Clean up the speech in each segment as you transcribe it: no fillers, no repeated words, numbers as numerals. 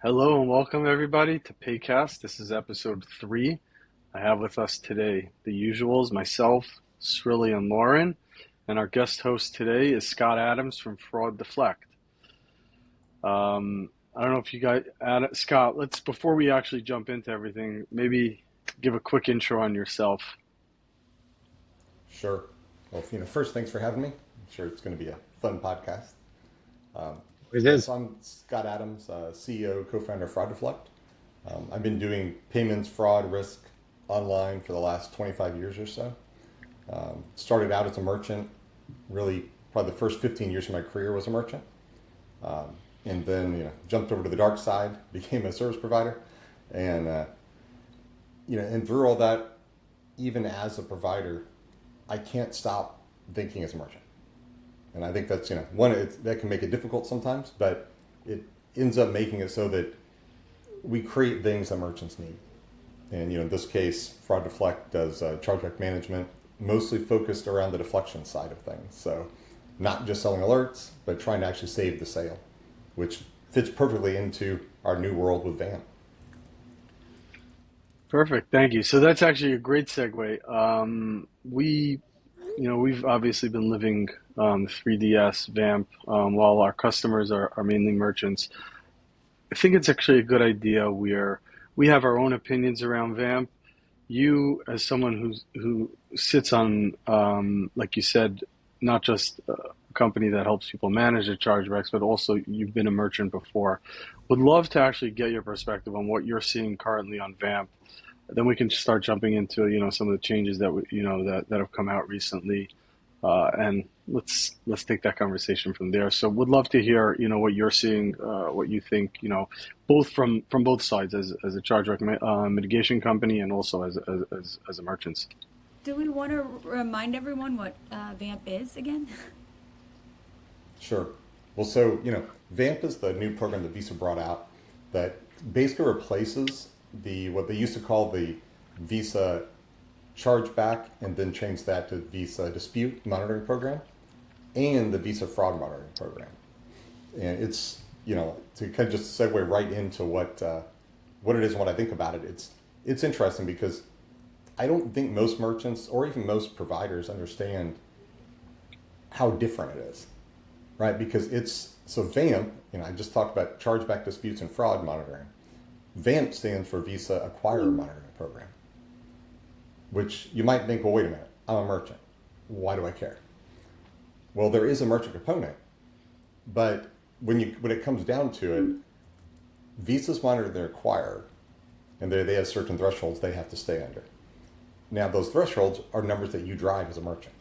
Hello and welcome everybody to Paycast. This is episode 3. I have with us today the usuals, myself, Srilly, and Lauren. And our guest host today is Scott Adams from Fraud Deflect. I don't know if you guys, Scott, before we actually jump into everything, maybe give a quick intro on yourself. Sure. Well, first, thanks for having me. I'm sure it's going to be a fun podcast. Um, It yeah, is. so I'm Scott Adams, CEO, co-founder of Fraud Deflect. I've been doing payments, fraud, risk online for the last 25 years or so. Started out as a merchant, really probably the first 15 years of my career was a merchant. And then, jumped over to the dark side, became a service provider. And, and through all that, even as a provider, I can't stop thinking as a merchant. And I think that's, that can make it difficult sometimes, but it ends up making it so that we create things that merchants need. And, in this case, Fraud Deflect does chargeback management, mostly focused around the deflection side of things. So not just selling alerts, but trying to actually save the sale, which fits perfectly into our new world with VAMP. Perfect, thank you. So that's actually a great segue. We've obviously been living 3DS, VAMP, while our customers are mainly merchants. I think it's actually a good idea where we have our own opinions around VAMP. You, as someone who sits on, like you said, not just a company that helps people manage their chargebacks, but also you've been a merchant before. Would love to actually get your perspective on what you're seeing currently on VAMP. Then we can start jumping into some of the changes that have come out recently, and let's take that conversation from there. So, would love to hear what you're seeing, what you think, both from both sides as a chargeback mitigation company and also as a merchant. Do we want to remind everyone what VAMP is again? Sure. Well, so, VAMP is the new program that Visa brought out that basically replaces what they used to call the Visa chargeback and then changed that to Visa dispute monitoring program and the Visa fraud monitoring program. And it's, to kind of just segue right into what it is and what I think about it, it's interesting because I don't think most merchants or even most providers understand how different it is, right? Because so VAMP, I just talked about chargeback disputes and fraud monitoring. VAMP stands for Visa Acquirer Monitoring Program, which you might think, well, wait a minute, I'm a merchant. Why do I care? Well, there is a merchant component, but when it comes down to it, Visa's monitor their acquirer, and they have certain thresholds they have to stay under. Now, those thresholds are numbers that you drive as a merchant.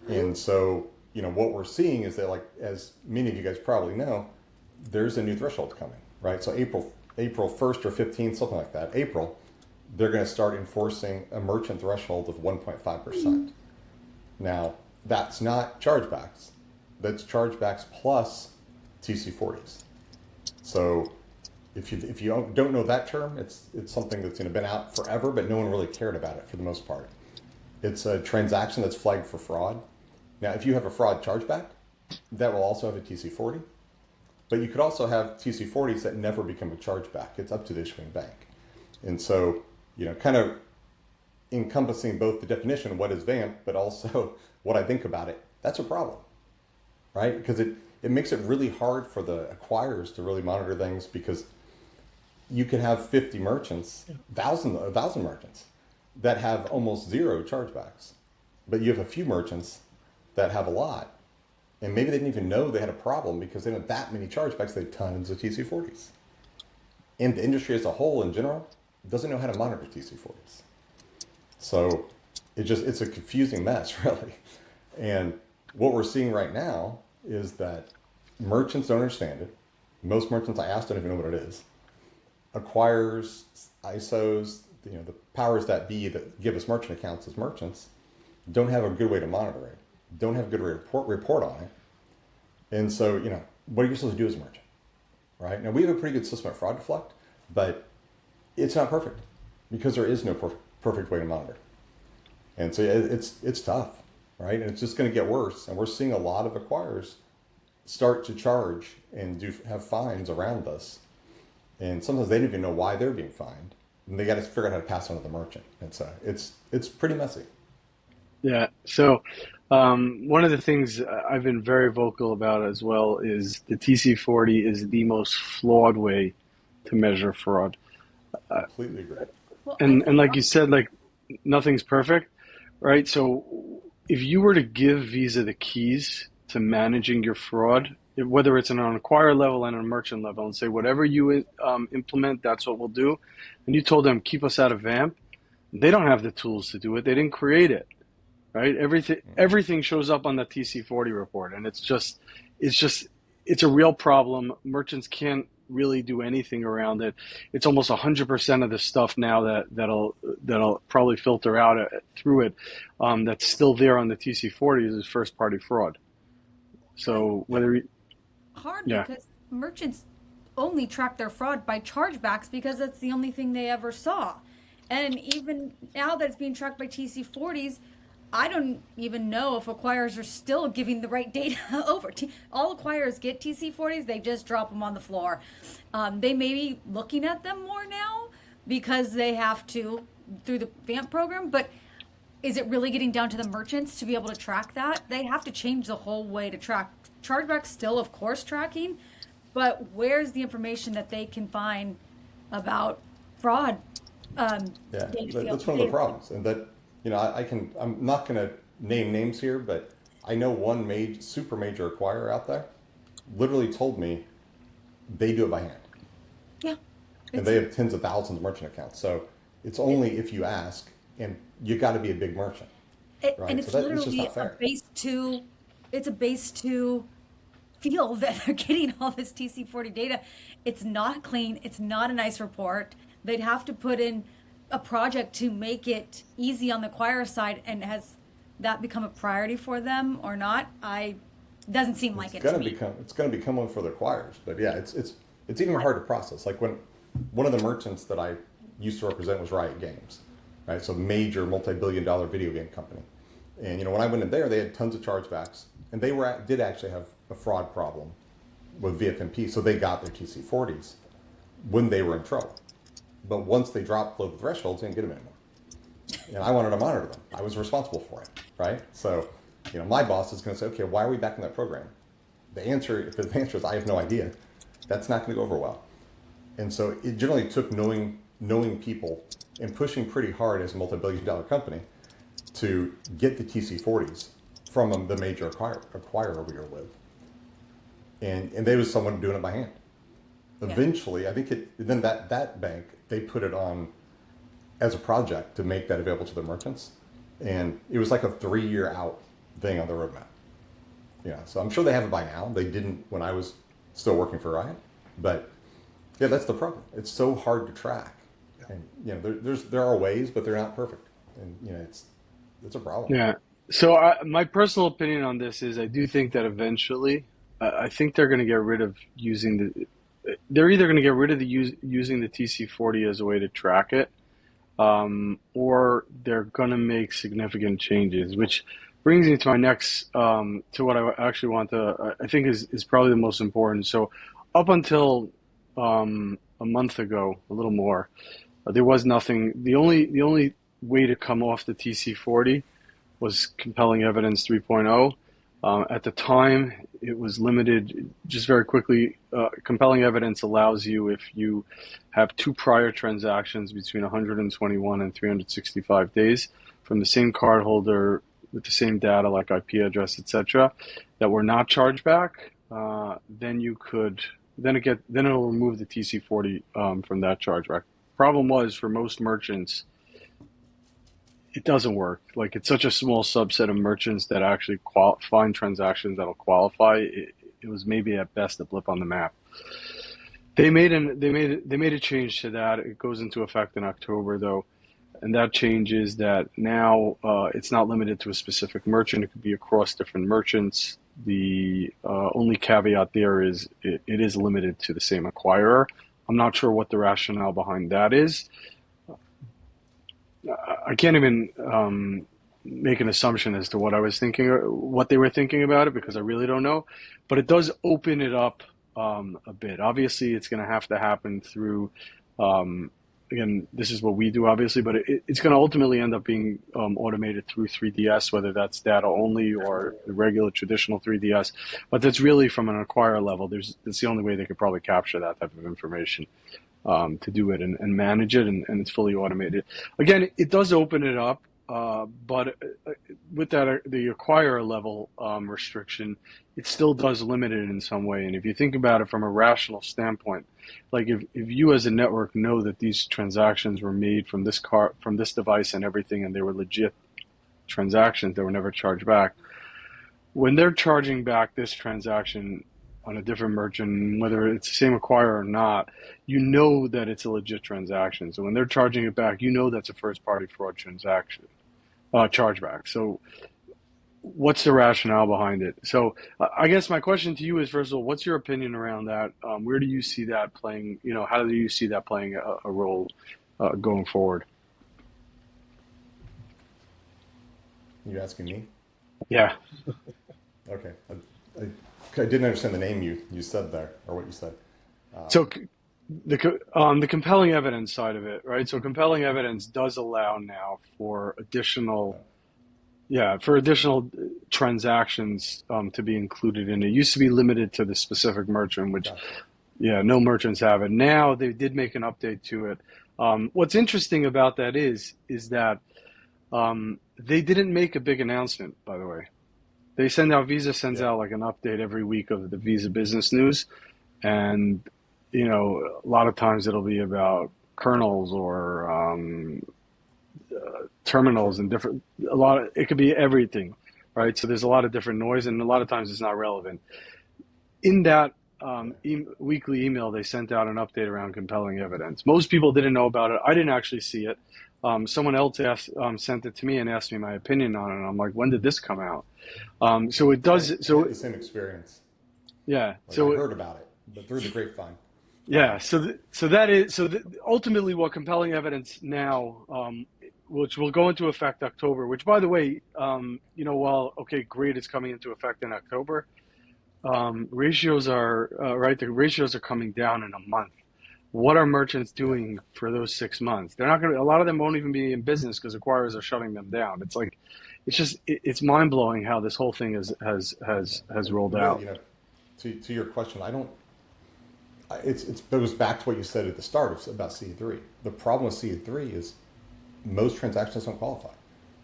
And so, what we're seeing is that, like, as many of you guys probably know, there's a new threshold coming, right? So April 1st or 15th, something like that, April, they're going to start enforcing a merchant threshold of 1.5%. Now, that's not chargebacks. That's chargebacks plus TC40s. So if you don't know that term, it's something that's been out forever, but no one really cared about it for the most part. It's a transaction that's flagged for fraud. Now, if you have a fraud chargeback, that will also have a TC40. But you could also have TC40s that never become a chargeback. It's up to the issuing bank. And so, kind of encompassing both the definition of what is VAMP, but also what I think about it, that's a problem, right? Because it makes it really hard for the acquirers to really monitor things because you can have 50 merchants, 1,000 merchants that have almost zero chargebacks. But you have a few merchants that have a lot. And maybe they didn't even know they had a problem because they didn't have that many chargebacks. They had tons of TC40s. And the industry as a whole, in general, doesn't know how to monitor TC40s. So it's a confusing mess, really. And what we're seeing right now is that merchants don't understand it. Most merchants I asked don't even know what it is. Acquirers, ISOs, the powers that be that give us merchant accounts as merchants don't have a good way to monitor it. Don't have a good report on it. And so, what are you supposed to do as a merchant, right? Now, we have a pretty good system at Fraud Deflect, but it's not perfect because there is no perfect way to monitor. And so it's tough, right? And it's just going to get worse. And we're seeing a lot of acquirers start to charge and have fines around this. and sometimes they don't even know why they're being fined, and they got to figure out how to pass it on to the merchant. And so it's pretty messy. Yeah. So, one of the things I've been very vocal about as well is the TC40 is the most flawed way to measure fraud. Completely agree. Well, I And think like you said, like nothing's perfect, right? So if you were to give Visa the keys to managing your fraud, whether it's on an acquirer level and on a merchant level, and say whatever you implement, that's what we'll do, and you told them keep us out of VAMP, they don't have the tools to do it. They didn't create it, right? Everything shows up on the TC40 report, and it's just it's a real problem. Merchants can't really do anything around it. It's almost 100% of the stuff now that'll probably filter out through it, that's still there on the TC40 is first party fraud. well, So Yep. whether you, hard yeah, because merchants only track their fraud by chargebacks because that's the only thing they ever saw. And even now that it's being tracked by TC40s, I don't even know if acquirers are still giving the right data over. All acquirers get TC40s, they just drop them on the floor. They may be looking at them more now because they have to through the VAMP program, but is it really getting down to the merchants to be able to track that? They have to change the whole way to track. Chargebacks still, of course, tracking, but where's the information that they can find about fraud? Yeah, Data, that's one of the problems, and that I'm not going to name names here, but I know one super major acquirer out there literally told me they do it by hand, yeah, and it's they have tens of thousands of merchant accounts. So it's only if you ask, and you got to be a big merchant, and right? So it's that it's just literally not a fair. base two. It's a base two feel that they're getting all this TC40 data. It's not clean. It's not a nice report. They'd have to put in a project to make it easy on the acquirer side. And has that become a priority for them or not? I doesn't seem like it to me. It's going to become one for the acquirers. But yeah, it's even hard to process. Like when one of the merchants that I used to represent was Riot Games, right? So major multi-billion-dollar video game company. And when I went in there, they had tons of chargebacks, and they did actually have a fraud problem with VFMP, so they got their TC40s when they were in trouble. But once they dropped below the thresholds, they didn't get them anymore. And I wanted to monitor them. I was responsible for it, right? So, my boss is going to say, okay, why are we back in that program? If the answer is I have no idea, that's not going to go over well. And so it generally took knowing people and pushing pretty hard as a multi-billion-dollar company to get the TC40s from the major acquirer we were with. And there was someone doing it by hand. Yeah. Eventually, I think then that bank, they put it on as a project to make that available to the merchants. And it was like a 3-year out thing on the roadmap. Yeah, so I'm sure they have it by now. They didn't when I was still working for Riot. But yeah, that's the problem. It's so hard to track. And there are ways, but they're not perfect. And it's a problem. yeah. So my personal opinion on this is I do think that eventually, I think they're going to get rid of using they're either going to get rid of using the TC40 as a way to track it, or they're going to make significant changes, which brings me to my next, to what I actually want to, I think is probably the most important. So up until a month ago, a little more, there was nothing. The only way to come off the TC40 was compelling evidence 3.0. At the time, it was limited. Just very quickly, compelling evidence allows you if you have 2 prior transactions between 121 and 365 days from the same cardholder with the same data like IP address, etc., that were not charged back. Then you could then it'll remove the TC40 from that chargeback. Problem was for most merchants, it doesn't work. Like it's such a small subset of merchants that actually find transactions that'll qualify. It was maybe at best a blip on the map. They made a change to that. It goes into effect in October though, and that change is that now it's not limited to a specific merchant. It could be across different merchants. The only caveat there is it is limited to the same acquirer. I'm not sure what the rationale behind that is. I can't even make an assumption as to what I was thinking or what they were thinking about it because I really don't know. But it does open it up a bit. Obviously, it's going to happen through, um, again, this is what we do, obviously, but it's going to ultimately end up being automated through 3DS, whether that's data only or the regular traditional 3DS. But that's really from an acquirer level. That's the only way they could probably capture that type of information to do it and manage it, and it's fully automated. Again, it does open it up, but with that, the acquirer level restriction, it still does limit it in some way. And if you think about it from a rational standpoint, like if you as a network know that these transactions were made from this device and everything, and they were legit transactions that were never charged back, when they're charging back this transaction on a different merchant, whether it's the same acquirer or not, you know that it's a legit transaction. So when they're charging it back, you know that's a first party fraud transaction, chargeback. So what's the rationale behind it? So I guess my question to you is, first of all, what's your opinion around that? Where do you see that playing, how do you see that playing a role going forward? You asking me? Yeah. Okay. I didn't understand the name you said there, or what you said. So the compelling evidence side of it, right? So compelling evidence does allow now for additional, yeah, for additional transactions to be included in it. It used to be limited to the specific merchant, which, Gotcha. yeah, no merchants have it. Now they did make an update to it. What's interesting about that is that they didn't make a big announcement, by the way. Visa sends Yeah. out like an update every week of the Visa business news. And, a lot of times it'll be about kernels or terminals Sure. and it could be everything, right? So there's a lot of different noise, and a lot of times it's not relevant. In that Yeah. weekly email, they sent out an update around compelling evidence. Most people didn't know about it. I didn't actually see it. Someone else sent it to me and asked me my opinion on it. And I'm like, when did this come out? So it I, does. I had So the same experience. yeah. Like I heard about it, but through the grapevine. Yeah. Ultimately what compelling evidence now, which will go into effect October. Which, by the way, while okay, great, it's coming into effect in October. Ratios are right. The ratios are coming down in a month. What are merchants Yeah. doing for those 6 months? They're not going to. A lot of them won't even be in business because acquirers are shutting them down. It's like, it's mind blowing how this whole thing has And rolled really, out. to your question, I don't. It goes back to what you said at the start about CE3. The problem with CE3 is most transactions don't qualify,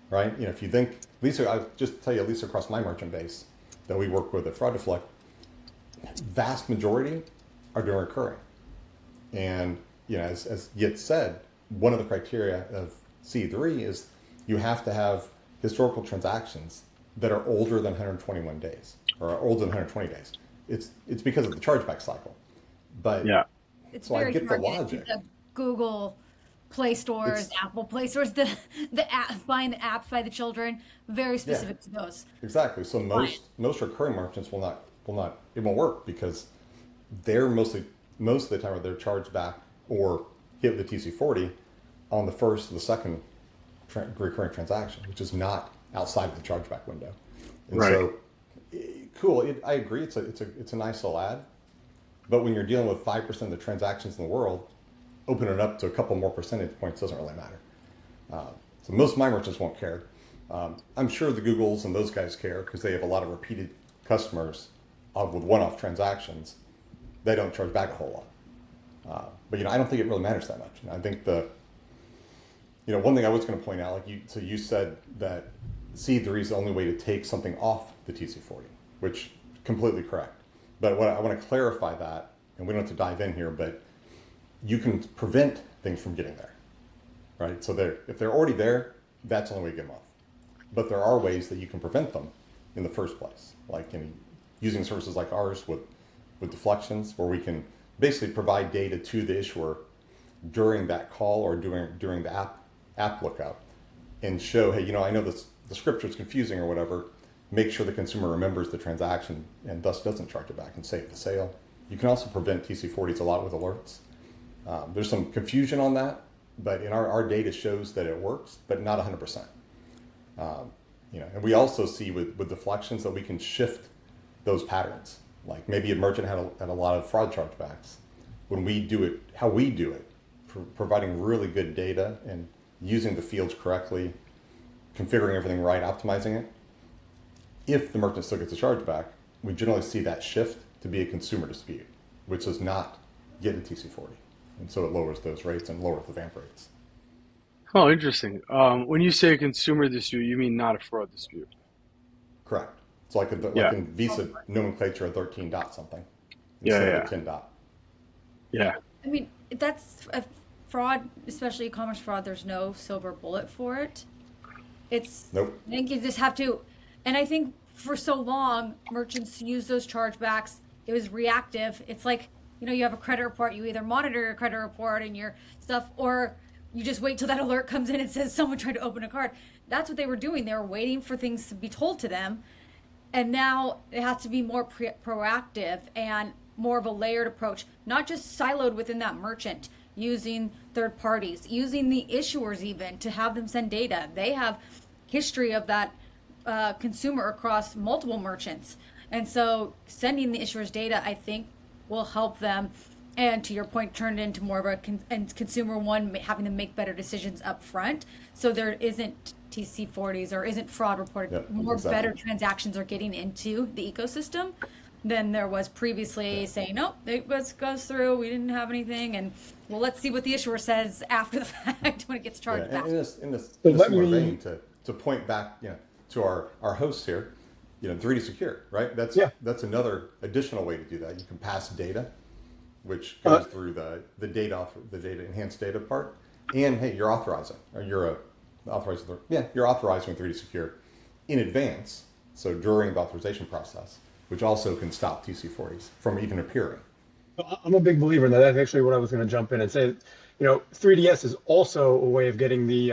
right? If you think, at least I'll just tell you, at least across my merchant base that we work with at Fraud Deflect, vast majority are doing recurring. And as Yit said, one of the criteria of C3 is you have to have historical transactions that are older than 121 days or are older than 120 days. It's because of the chargeback cycle. But Yeah. It's so I very get the targeted to logic. the Google Play stores, It's Apple Play stores, the app, buying the apps by the children, very yeah, specific to those exactly. So clients. most recurring merchants will not it won't work because they're most of the time they're charged back or hit the TC40 on the first or the second recurring transaction, which is not outside of the chargeback window. And Right. so, cool. I agree. It's a nice little ad, but when you're dealing with 5% of the transactions in the world, opening it up to a couple more percentage points doesn't really matter. So most of my merchants won't care. I'm sure the Googles and those guys care because they have a lot of repeated customers with one-off transactions. They don't charge back a whole lot. But I don't think it really matters that much. And I think one thing I was going to point out, you said that C3 is the only way to take something off the TC40, which completely correct. But what I want to clarify that, and we don't have to dive in here, but you can prevent things from getting there, right? So if they're already there, that's the only way to get them off. But there are ways that you can prevent them in the first place, like using services like ours with deflections, where we can basically provide data to the issuer during that call or during the app lookup and show, hey, I know the scripture is confusing or whatever. Make sure the consumer remembers the transaction and thus doesn't charge it back and save the sale. You can also prevent TC40s a lot with alerts. There's some confusion on that, but in our data shows that it works, but not 100%. And we also see with deflections that we can shift those patterns. Like maybe a merchant had a lot of fraud chargebacks. When we do it, how we do it, providing really good data and using the fields correctly, configuring everything right, optimizing it, if the merchant still gets a chargeback, we generally see that shift to be a consumer dispute, which does not get a TC40. And so it lowers those rates and lowers the VAMP rates. Oh, interesting. When you say a consumer dispute, you mean not a fraud dispute? Correct. It's like Yeah, in Visa nomenclature, a 13 dot something yeah, instead of a yeah, 10 dot. yeah. I mean, that's a fraud, especially e-commerce fraud. There's no silver bullet for it. It's, Nope. I think you just have to, and I think for so long, merchants use those chargebacks. It was reactive. It's like, you have a credit report, you either monitor your credit report and your stuff, or you just wait till that alert comes in and says someone tried to open a card. That's what they were doing. They were waiting for things to be told to them. And now it has to be more proactive and more of a layered approach, not just siloed within that merchant, using third parties, using the issuers even to have them send data. They have history of that consumer across multiple merchants. And so sending the issuers data, I think, will help them. And to your point, turn it into more of a consumer one, having them make better decisions up front. So there isn't TC40s or isn't fraud reported. Yep, More exactly. better transactions are getting into the ecosystem than there was previously, saying, nope, it goes through, we didn't have anything. And well, let's see what the issuer says after the fact when it gets charged Yeah, back. in a let similar me- vein, to point back, to our hosts here, 3D Secure, right? Yeah. That's another additional way to do that. You can pass data, which goes through the data enhanced data part, and hey, you're authorizing, or you're authorizing 3D Secure in advance, so during the authorization process, which also can stop TC40s from even appearing. I'm a big believer in that. That's actually what I was going to jump in and say. 3DS is also a way of getting the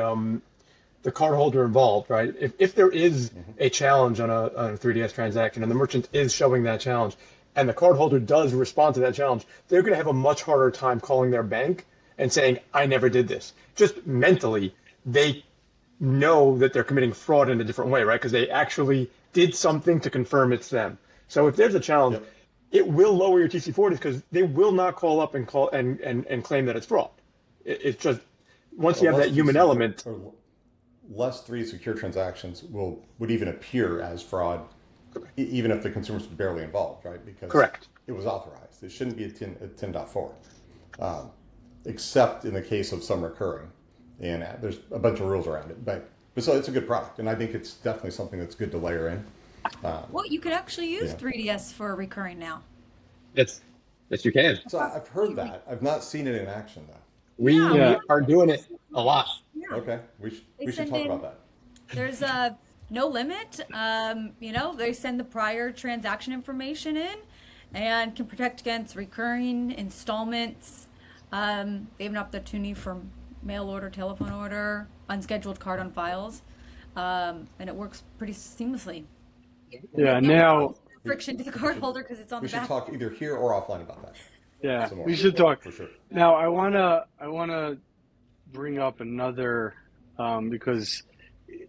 cardholder involved, right? If there is a challenge on a 3DS transaction and the merchant is showing that challenge and the cardholder does respond to that challenge, they're going to have a much harder time calling their bank and saying, I never did this. Just mentally, they know that they're committing fraud in a different way, right? Because they actually did something to confirm it's them. So if there's a challenge, Yep. it will lower your TC40s because they will not call up and claim that it's fraud. It's just once you have that human element. Less 3D Secure transactions would even appear as fraud, even if the consumer's barely involved, right? Because Correct. it was authorized. It shouldn't be a 10.4, except in the case of some recurring. And there's a bunch of rules around it. But so it's a good product, and I think it's definitely something that's good to layer in. Well, you could actually use Yeah. 3DS for recurring now. Yes, you can. So I've heard that. I've not seen it in action, though. We Yeah. are doing it a lot. Yeah. Okay, we They should send talk in- about that. There's no limit. They send the prior transaction information in and can protect against recurring installments. They have an opportunity for mail order, telephone order, unscheduled card on files. And it works pretty seamlessly. Yeah, No now, friction to the cardholder because it's on We the should back. talk either here or offline about that. yeah, Some more. we should talk. For sure. Now, I wanna bring up another because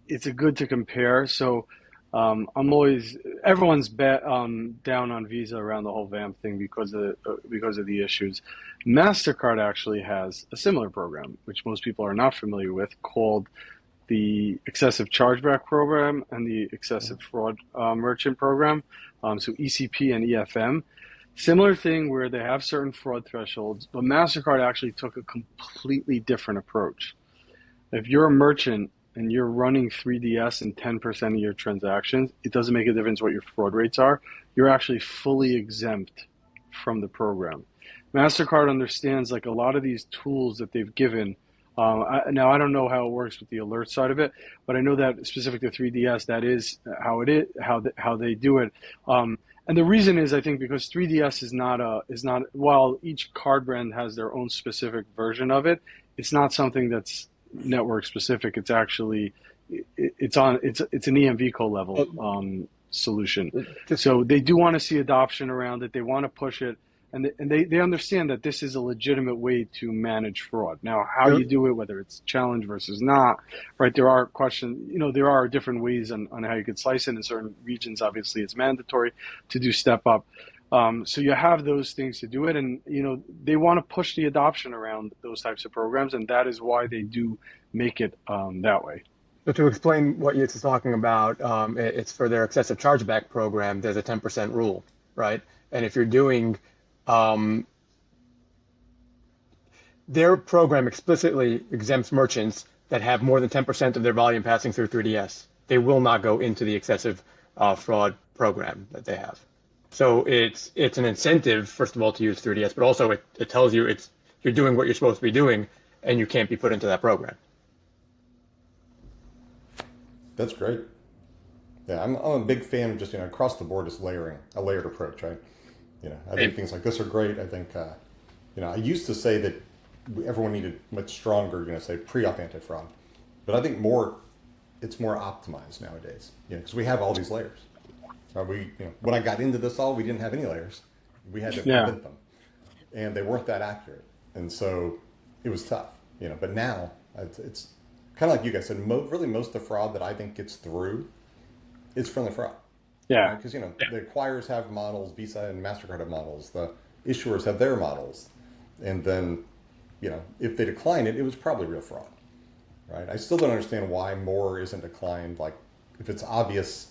it's a good to compare. So everyone's down on Visa around the whole VAMP thing because of the issues. MasterCard actually has a similar program, which most people are not familiar with, called the Excessive Chargeback Program and the Excessive Fraud Merchant Program. So ECP and EFM. Similar thing where they have certain fraud thresholds, but MasterCard actually took a completely different approach. If you're a merchant and you're running 3DS in 10% of your transactions, it doesn't make a difference what your fraud rates are. You're actually fully exempt from the program. MasterCard understands like a lot of these tools that they've given. Now, I don't know how it works with the alert side of it, but I know that specific to 3DS, that is how it is, how they do it. And the reason is, I think, because 3DS is not while each card brand has their own specific version of it, it's not something that's network specific. It's actually it's an EMV level solution. So they do want to see adoption around it. They want to push it, and they understand that this is a legitimate way to manage fraud. Now, how you do it, whether it's challenge versus not, right? There are questions. There are different ways on how you could slice it. In certain regions, obviously, it's mandatory to do step up. So you have those things to do it, and they want to push the adoption around those types of programs, and that is why they do make it that way. So to explain what Yates is talking about, it's for their excessive chargeback program. There's a 10% rule, right? And if you're doing um, their program explicitly exempts merchants that have more than 10% of their volume passing through 3DS. They will not go into the excessive fraud program that they have. So it's an incentive, first of all, to use 3DS, but also it tells you you're doing what you're supposed to be doing, and you can't be put into that program. That's great. Yeah, I'm a big fan of just across the board, just layering a layered approach, right? I think things like this are great. I think I used to say that everyone needed much stronger, say pre-op anti-fraud, but I think it's more optimized nowadays, because we have all these layers. When I got into this we didn't have any layers. We had to invent them, and they weren't that accurate, and so it was tough, But now it's kind of like you guys said. Really, most of the fraud that I think gets through is friendly fraud. Yeah. Because the acquirers have models, Visa and MasterCard have models, the issuers have their models, and then if they decline it, it was probably real fraud, right? I still don't understand why more isn't declined. Like if it's obvious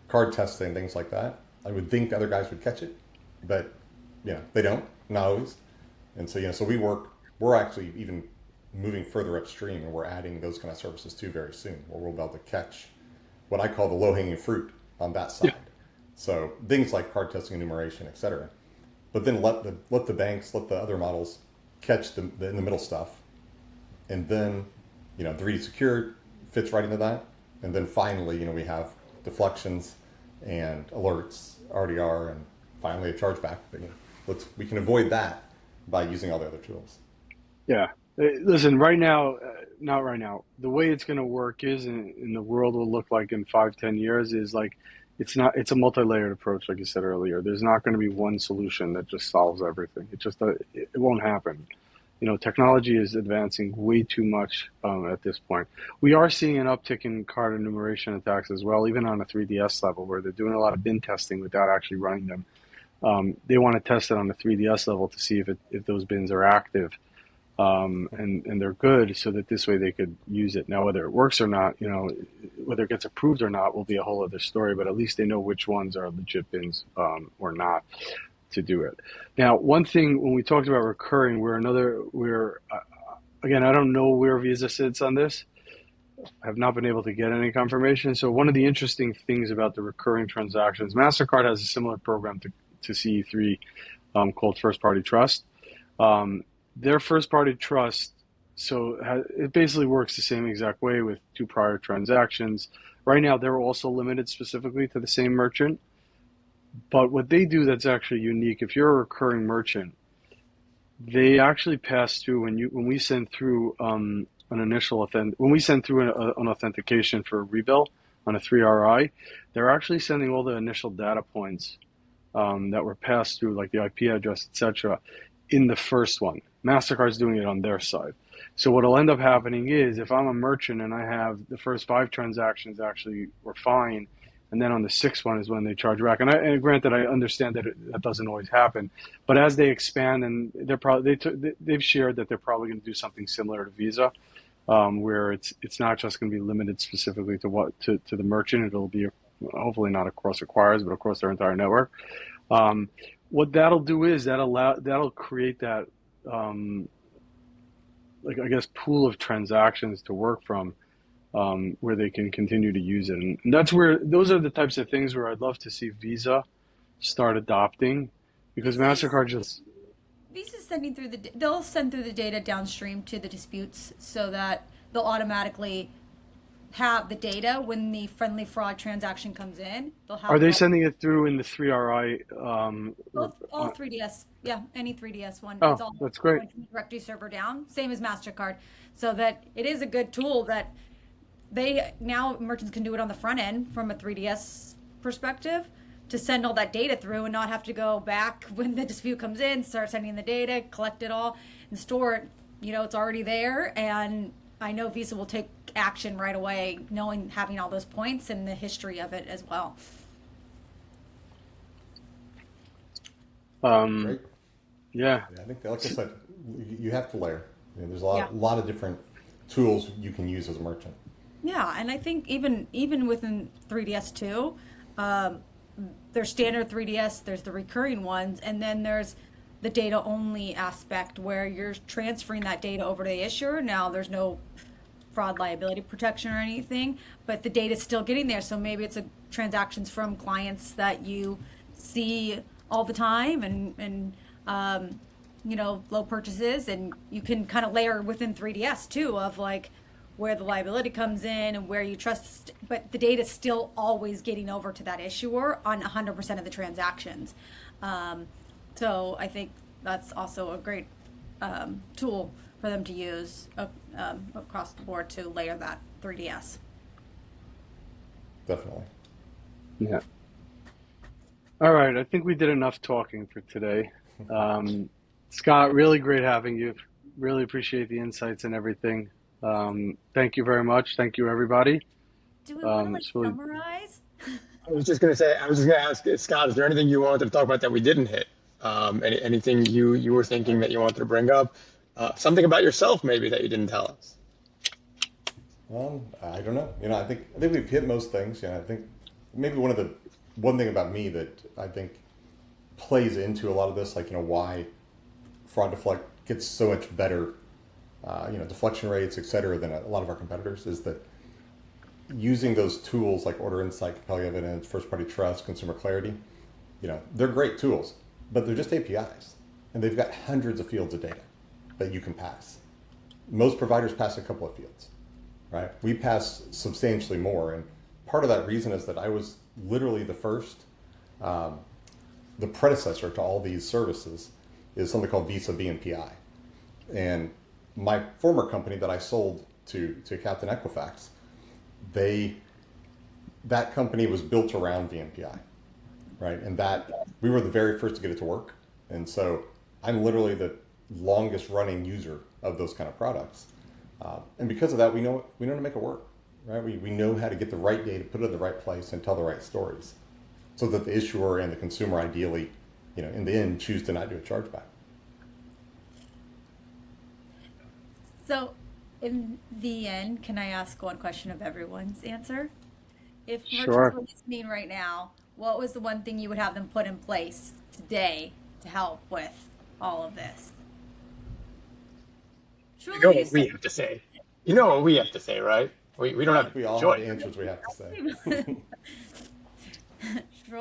card testing, things like that, I would think other guys would catch it, but they don't, not always. And so we're actually even moving further upstream, and we're adding those kind of services too very soon, where we'll be able to catch what I call the low-hanging fruit on that side. Yeah. So things like card testing, enumeration, et cetera. But then let the banks, let the other models catch the in the middle stuff, and then 3D Secure fits right into that, and then finally we have deflections and alerts, RDR, and finally a chargeback. But we can avoid that by using all the other tools. Yeah. Listen, right now, not right now. The way it's going to work is, and the world will look like in 5-10 years, is like it's a multi-layered approach, like you said earlier. There's not going to be one solution that just solves everything. It won't happen. Technology is advancing way too much at this point. We are seeing an uptick in card enumeration attacks as well, even on a 3DS level, where they're doing a lot of bin testing without actually running them. They want to test it on the 3DS level to see if those bins are active. And they're good, so that this way they could use it. Now, whether it works or not, whether it gets approved or not will be a whole other story, but at least they know which ones are legit bins or not to do it. Now, one thing, when we talked about recurring, again, I don't know where Visa sits on this. I have not been able to get any confirmation. So one of the interesting things about the recurring transactions, MasterCard has a similar program to CE3 called First Party Trust. Their first party trust, it basically works the same exact way with 2 prior transactions. Right now, they're also limited specifically to the same merchant. But what they do that's actually unique, if you're a recurring merchant, they actually pass through when we send through an authentication for a rebill on a 3RI, they're actually sending all the initial data points that were passed through, like the IP address, etc., in the first one. MasterCard's doing it on their side. So what'll end up happening is, if I'm a merchant and I have the first 5 transactions actually were fine, and then on the 6th one is when they charge back. And granted, I understand that that doesn't always happen, but as they expand, and they've shared that they're probably going to do something similar to Visa, where it's not just going to be limited specifically to the merchant. It'll be hopefully not across acquirers, but across their entire network. What that'll do is that'll create that pool of transactions to work from, where they can continue to use it, and those are the types of things where I'd love to see Visa start adopting, because MasterCard just Visa's they'll send through the data downstream to the disputes, so that they'll automatically have the data when the friendly fraud transaction comes in. Are they sending it through in the 3RI? All 3DS, yeah, any 3DS one. Oh, it's all that's great. Going from the directory server down, same as MasterCard, so that it is a good tool that merchants can do it on the front end from a 3DS perspective, to send all that data through and not have to go back when the dispute comes in, start sending the data, collect it all, and store it. It's already there, and I know Visa will take action right away, having all those points and the history of it as well. Um, Great. yeah, Yeah, I think, like I said, you have to layer. There's a Yeah. lot of different tools you can use as a merchant. Yeah, and I think even within 3DS too, um, there's standard 3DS, there's the recurring ones, and then there's the data only aspect where you're transferring that data over to the issuer. Now there's no fraud liability protection or anything, but the data's still getting there. So maybe it's transactions from clients that you see all the time and low purchases, and you can kind of layer within 3DS too of like where the liability comes in and where you trust, but the data is still always getting over to that issuer on 100% of the transactions. Um, so I think that's also a great tool for them to use across the board to layer that 3DS. Definitely. yeah. All right, I think we did enough talking for today. Scott, really great having you. Really appreciate the insights and everything. Thank you very much. Thank you, everybody. Do we want to like It's really summarize? I was just going to say, I was just going to ask Scott, is there anything you wanted to talk about that we didn't hit? Anything you were thinking that you wanted to bring up? Something about yourself maybe that you didn't tell us. I don't know. I think we've hit most things. I think maybe one thing about me that I think plays into a lot of this, like why fraud deflect gets so much better, deflection rates, et cetera, than a lot of our competitors, is that using those tools like order insight, compelling evidence, first party trust, consumer clarity, they're great tools, but they're just APIs, and they've got hundreds of fields of data that you can pass. Most providers pass a couple of fields, right? We pass substantially more, and part of that reason is that I was literally the first, the predecessor to all these services is something called Visa VMPI. And my former company that I sold to Captain Equifax, that company was built around VMPI, right? And that we were the very first to get it to work. And so I'm literally the longest running user of those kind of products. And because of that, we know how to make it work, right? We know how to get the right data, put it in the right place, and tell the right stories, so that the issuer and the consumer ideally, in the end, choose to not do a chargeback. So, in the end, can I ask one question of everyone's answer? If merchants sure. were listening right now, what was the one thing you would have them put in place today to help with all of this? You know Truly, you what we said. have to say. You know what we have to say, right? We don't I have think we all have choice. answers we have to say.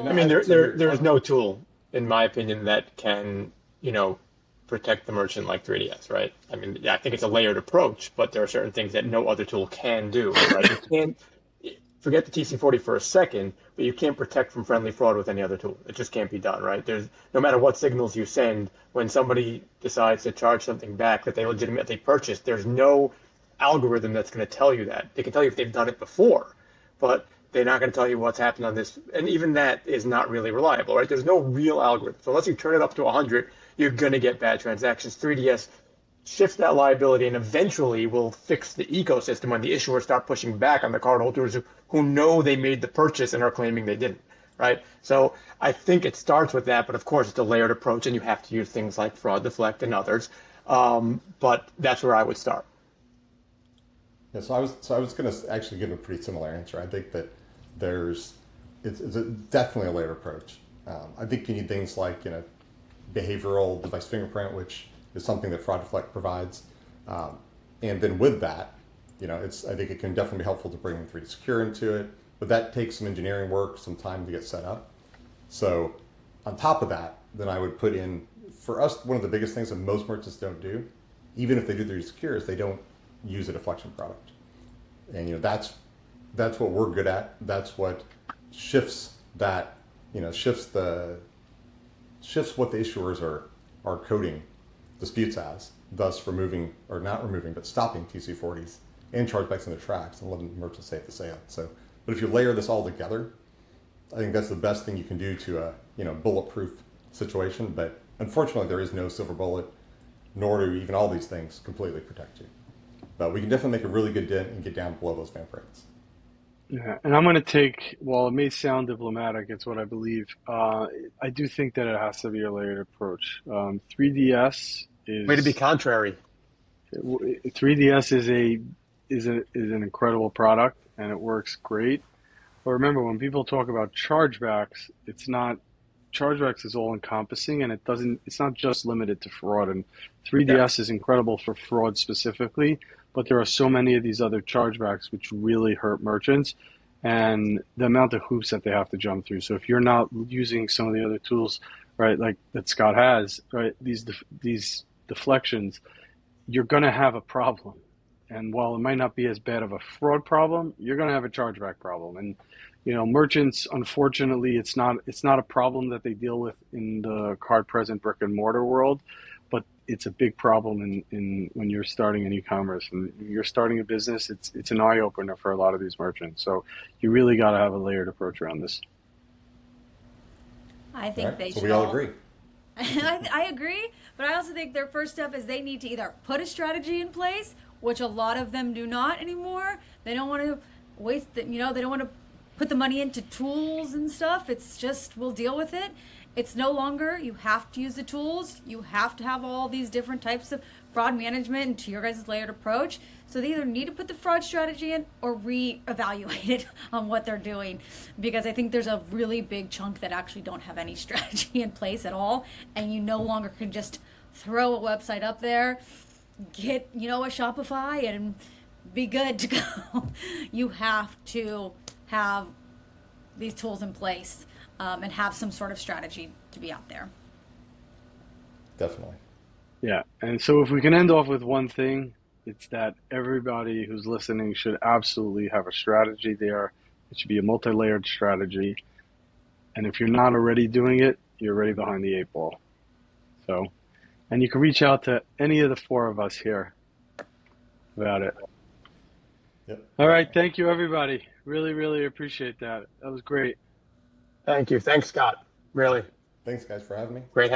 I Truly, mean, So here, there's no tool, in my opinion, that can, you know, protect the merchant like 3DS, right? I mean, yeah, I think it's a layered approach, but there are certain things that no other tool can do, right? You can't forget the TC40 for a second, but you can't protect from friendly fraud with any other tool. It just can't be done, right? There's no matter what signals you send, when somebody decides to charge something back that they legitimately purchased, there's no algorithm that's going to tell you that. They can tell you if they've done it before, but they're not going to tell you what's happened on this. And even that is not really reliable, right? There's no real algorithm. So unless you turn it up to 100, you're going to get bad transactions. 3DS shifts that liability and eventually will fix the ecosystem when the issuers start pushing back on the cardholders who know they made the purchase and are claiming they didn't, right? So I think it starts with that, but of course it's a layered approach and you have to use things like fraud deflect and others. But that's where I would start. yeah, so I was going to actually give a pretty similar answer. I think that there's definitely a layered approach. I think you need things like behavioral device fingerprint, which is something that Fraud Deflect provides, and then with that, I think it can definitely be helpful to bring 3D Secure into it, but that takes some engineering work, some time to get set up. So on top of that, then I would put in, for us, one of the biggest things that most merchants don't do, even if they do 3D Secure, is they don't use a deflection product. And that's what we're good at. That's what shifts that, shifts what the issuers are coding disputes as, thus removing, or not removing, but stopping TC40s and chargebacks in their tracks and letting merchants stay at the sale. So, but if you layer this all together, I think that's the best thing you can do to a bulletproof situation. But unfortunately, there is no silver bullet, nor do even all these things completely protect you. But we can definitely make a really good dent and get down below those VAMP rates. Yeah, and I'm going to take, while it may sound diplomatic, it's what I believe. I do think that it has to be a layered approach. 3DS Way to be is contrary. 3DS is an incredible product and it works great. But remember, when people talk about chargebacks, it's not chargebacks is all encompassing and it's not just limited to fraud. And Yeah. 3DS is incredible for fraud specifically, but there are so many of these other chargebacks which really hurt merchants and the amount of hoops that they have to jump through. So if you're not using some of the other tools, right, like that Scott has, right, these deflections, you're going to have a problem. And while it might not be as bad of a fraud problem, you're going to have a chargeback problem. And merchants, unfortunately, it's not a problem that they deal with in the card present brick and mortar world, but it's a big problem in when you're starting an e-commerce and you're starting a business. It's an eye opener for a lot of these merchants. So you really got to have a layered approach around this. I All think right, they so should we all all. agree. I agree, but I also think their first step is they need to either put a strategy in place, which a lot of them do not anymore. They don't want to waste the, they don't want to put the money into tools and stuff. It's just, we'll deal with it. It's no longer, you have to use the tools. You have to have all these different types of fraud management into your guys' layered approach. So they either need to put the fraud strategy in or reevaluate it on what they're doing. Because I think there's a really big chunk that actually don't have any strategy in place at all. And you no longer can just throw a website up there, get, a Shopify and be good to go. You have to have these tools in place and have some sort of strategy to be out there. Definitely. Yeah. And so if we can end off with one thing, it's that everybody who's listening should absolutely have a strategy there. It should be a multi-layered strategy. And if you're not already doing it, you're already behind the eight ball. So, and you can reach out to any of the four of us here about it. Yep, All right. definitely. Thank you, everybody. Really, really appreciate that. That was great. Thank you. Thanks, Scott. Really Thanks, guys, for having me. great.